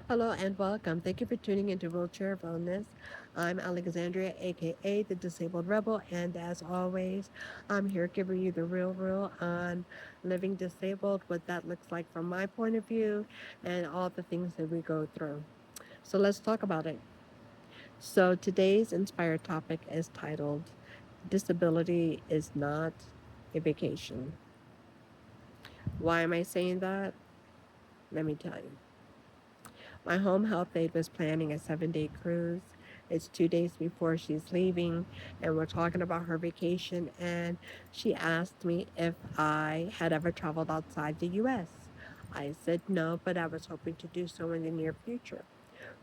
Hello and welcome. Thank you for tuning into Wheelchair Wellness. I'm Alexandria, aka the Disabled Rebel, and as always, I'm here giving you the real on living disabled, what that looks like from my point of view, and all the things that we go through. So let's talk about it. So today's inspired topic is titled Disability is Not a Vacation. Why am I saying that? Let me tell you. My home health aide was planning a 7-day cruise. It's 2 days before she's leaving, and we're talking about her vacation. And she asked me if I had ever traveled outside the U.S. I said no, but I was hoping to do so in the near future,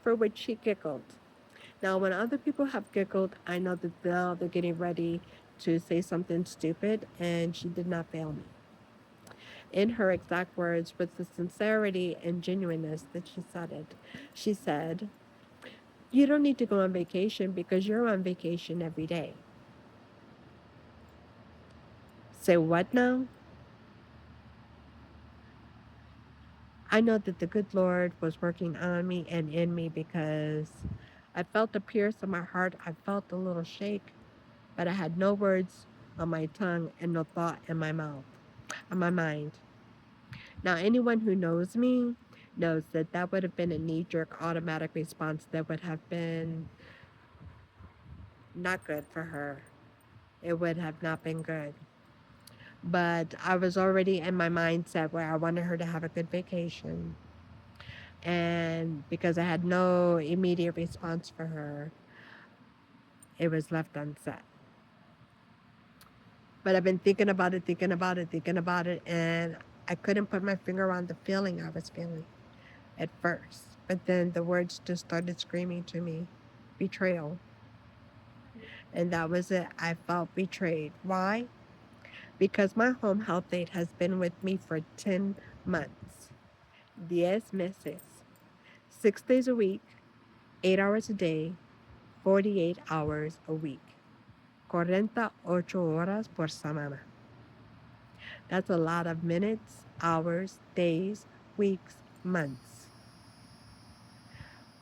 for which she giggled. Now, when other people have giggled, I know that they're getting ready to say something stupid, and she did not fail me. In her exact words, with the sincerity and genuineness that she said it, she said, "You don't need to go on vacation because you're on vacation every day." Say what now? I know that the good Lord was working on me and in me because I felt a pierce in my heart. I felt a little shake, but I had no words on my tongue and no thought in my mouth, on my mind. Now, anyone who knows me knows that that would have been a knee jerk automatic response that would have been not good for her. It would have not been good. But I was already in my mindset where I wanted her to have a good vacation. And because I had no immediate response for her, it was left unsaid. But I've been thinking about it, and I couldn't put my finger on the feeling I was feeling at first. But then the words just started screaming to me betrayal. And that was it. I felt betrayed. Why? Because my home health aide has been with me for 10 months. 10 meses. 6 days a week, 8 hours a day, 48 hours a week. 48 horas por semana. That's a lot of minutes, hours, days, weeks, months.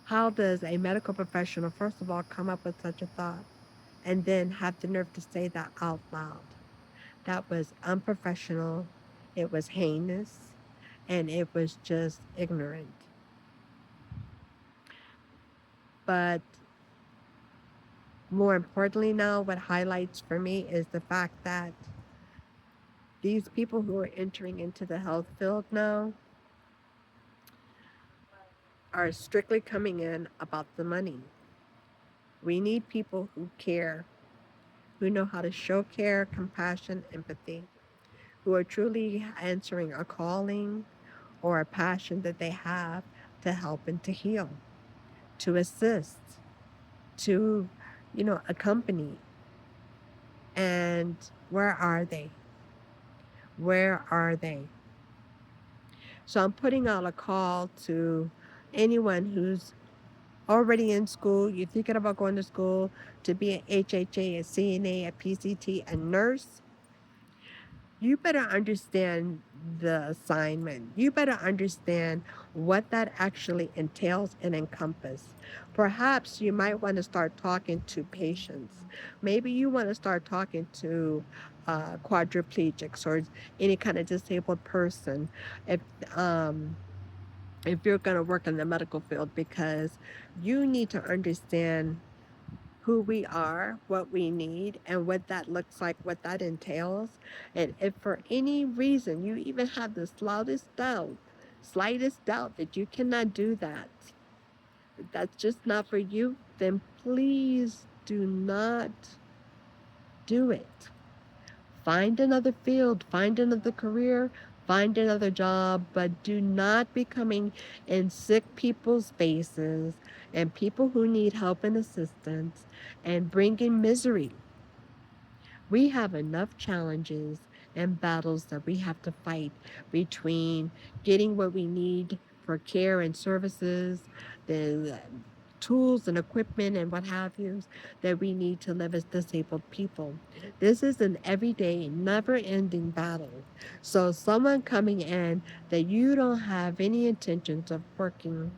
How does a medical professional, first of all, come up with such a thought and then have the nerve to say that out loud? That was unprofessional, it was heinous, and it was just ignorant. But more importantly, now, what highlights for me is the fact that these people who are entering into the health field now are strictly coming in about the money. We need people who care, who know how to show care, compassion, empathy, who are truly answering a calling or a passion that they have to help and to heal, to assist, to, accompany. And where are they? Where are they? So I'm putting out a call to anyone who's already in school, you're thinking about going to school to be an HHA, a CNA, a PCT, a nurse. You better understand the assignment. You better understand what that actually entails and encompasses. Perhaps you might want to start talking to patients. Maybe you want to start talking to quadriplegics or any kind of disabled person. If um, if you're going to work in the medical field, because you need to understand who we are, what we need, and what that looks like, what that entails. And if for any reason you even have the slightest doubt that you cannot do that, that's just not for you, then please do not do it. Find another field, find another career, find another job, but do not be coming in sick people's faces and people who need help and assistance and bringing misery. We have enough challenges and battles that we have to fight between getting what we need for care and services, the tools and equipment and what have you that we need to live as disabled people. This is an everyday, never ending battle. So, someone coming in that you don't have any intentions of working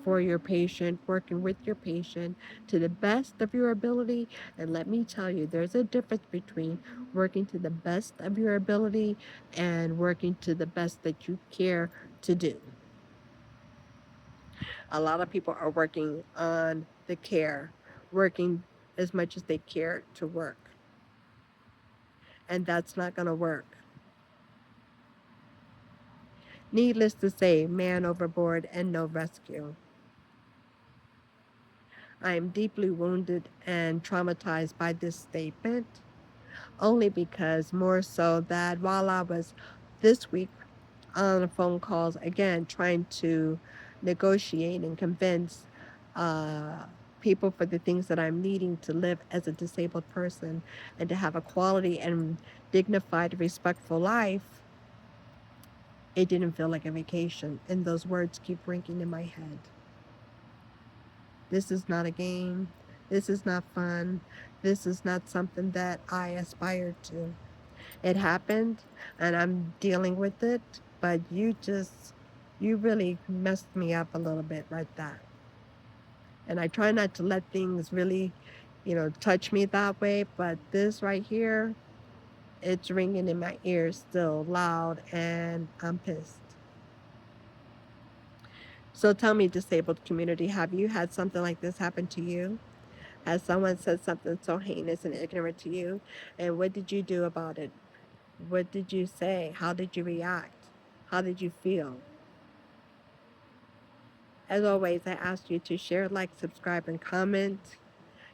for your patient, working with your patient to the best of your ability. And let me tell you, there's a difference between working to the best of your ability and working to the best that you care to do. A lot of people are working on the care, working as much as they care to work. And that's not going to work. Needless to say, man overboard and no rescue. I am deeply wounded and traumatized by this statement, only because more so that while I was this week on the phone calls again trying to negotiate and convince uh, people for the things that I'm needing to live as a disabled person and to have a quality and dignified, respectful life, it didn't feel like a vacation. And those words keep ringing in my head. This is not a game. This is not fun. This is not something that I aspired to. It happened and I'm dealing with it, but you really messed me up a little bit right there. And I try not to let things really, touch me that way, but this right here, it's ringing in my ears still loud and I'm pissed. So tell me, disabled community, have you had something like this happen to you? Has someone said something so heinous and ignorant to you? And what did you do about it? What did you say? How did you react? How did you feel? As always, I ask you to share, like, subscribe, and comment.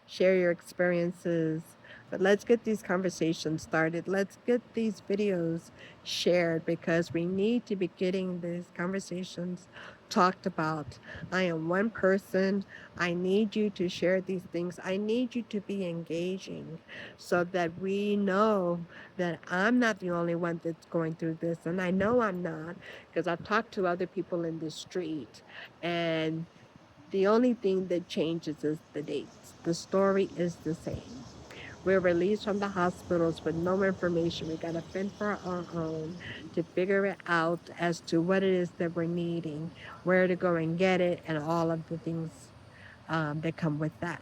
Share your experiences. But let's get these conversations started. Let's get these videos shared because we need to be getting these conversations talked about. I am one person. I need you to share these things. I need you to be engaging so that we know that I'm not the only one that's going through this. And I know I'm not because I've talked to other people in the street and the only thing that changes is the dates. The story is the same. We're released from the hospitals with no information. We got to fend for our own to figure it out as to what it is that we're needing, where to go and get it, and all of the things that come with that.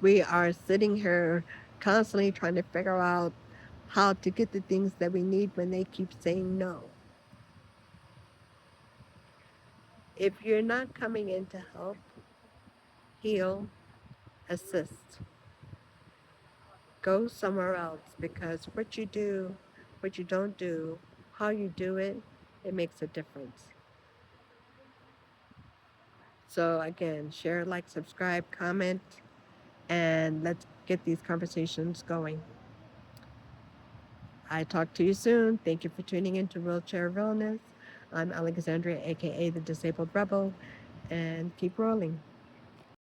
We are sitting here constantly trying to figure out how to get the things that we need when they keep saying no. If you're not coming in to help, heal, assist, go somewhere else because what you do, what you don't do, how you do it, it makes a difference. So again, share, like, subscribe, comment, and let's get these conversations going. I talk to you soon. Thank you for tuning in to Wheelchair Realness. I'm Alexandria, aka the Disabled Rebel, and keep rolling.